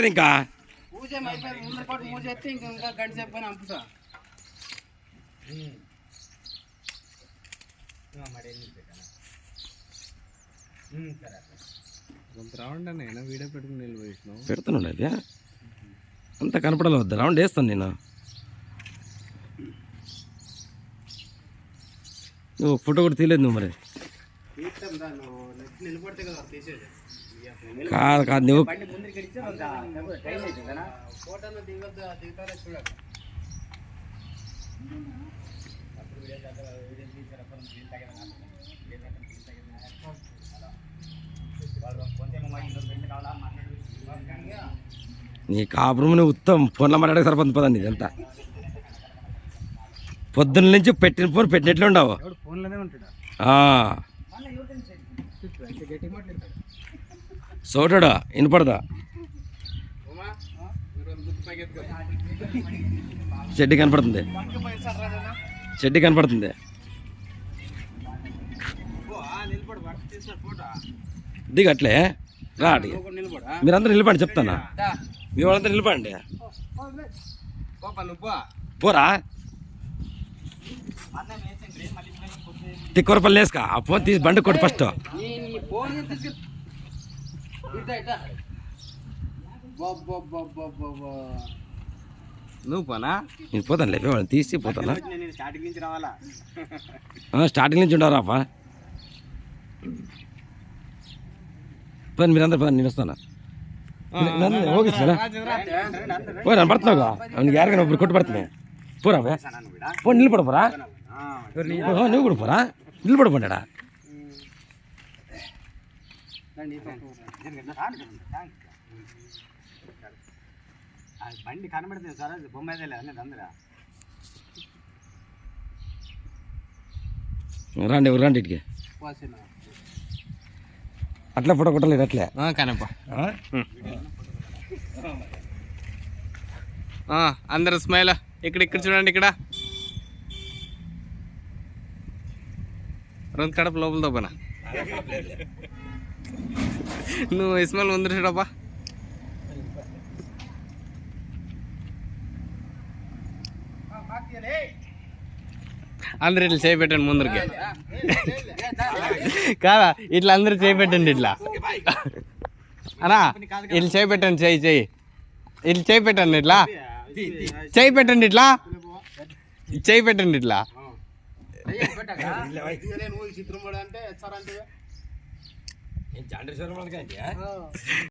ఇంకా పూజ అయిపోయింది ముందర పాటు పూజ చేస్తే ఇంకా గంట సేపు పైన అంపుతా వీడియో పెట్టుకుని నిలబెట్టినావు పెడుతున్నాడు అది అంత కనపడాలి వద్దా రౌండ్ వేస్తాను నేను నువ్వు ఫోటో కూడా తీయలేదు నువ్వు మరి నిలబడితే కదా తీసేది కాదు కాదు నువ్వు ఫోటోలో దిగుతారా చూడాలి నీ కాపురం ఉత్తమం ఫోన్లో మాట్లాడే సరిపోతుంది పదండి ఇదంతా పొద్దున్న నుంచి పెట్టిన ఫోన్ పెట్టినట్లు ఉండవు సోటాడా వినపడదా చెడ్డి కనపడుతుంది చెడ్డి కనపడుతుంది దిగట్లే రా అడిగి మీరందరూ నిలబడి చెప్తానా మీ వాళ్ళంతా నిలబడండి పోరా తిక్కూరపల్లి వేసుక ఆ ఫోన్ తీసి బండి కొట్టు ఫస్ట్ నువ్వు పోనా నేను పోతాను లేపే వాళ్ళని తీసి పోతానా స్టార్టింగ్ నుంచి రావాలా స్టార్టింగ్ నుంచి ఉండవు రాపా పని మీరందరూ పని నేను వస్తాను ఓకే సార్ ఓ నన్ను పడుతున్నావుగా యారగా ఇప్పుడు కొట్టు పడుతున్నాయి పోరా పో నిలబడపోరా నువ్వు కూడా పోరా నిలబడిపోయాడా బండి కనబడుతుంది సార్ అది బొమ్మ అనేది అందరా రండి రండి ఇటుకి అట్లా ఫోటో కొట్టలేదు అట్లే కనప అందరు స్మైల్ ఇక్కడ చూడండి ఇక్కడ రెండు కడప లోపల తోపనా నువ్వు ఇస్మాయిల్ ముందర చూడప్పా అందరు ఇట్లా చేపెట్టండి ముందరికి కాదా ఇట్లా అందరు చేపెట్టండి ఇట్లా అనా ఇట్లా చేపెట్టండి చెయ్యి ఇట్లా చేపెట్టండి ఇట్లా చేయి పెట్టండి ఇట్లా చేయి పెట్టండి ఇట్లా చిత్రం అంటే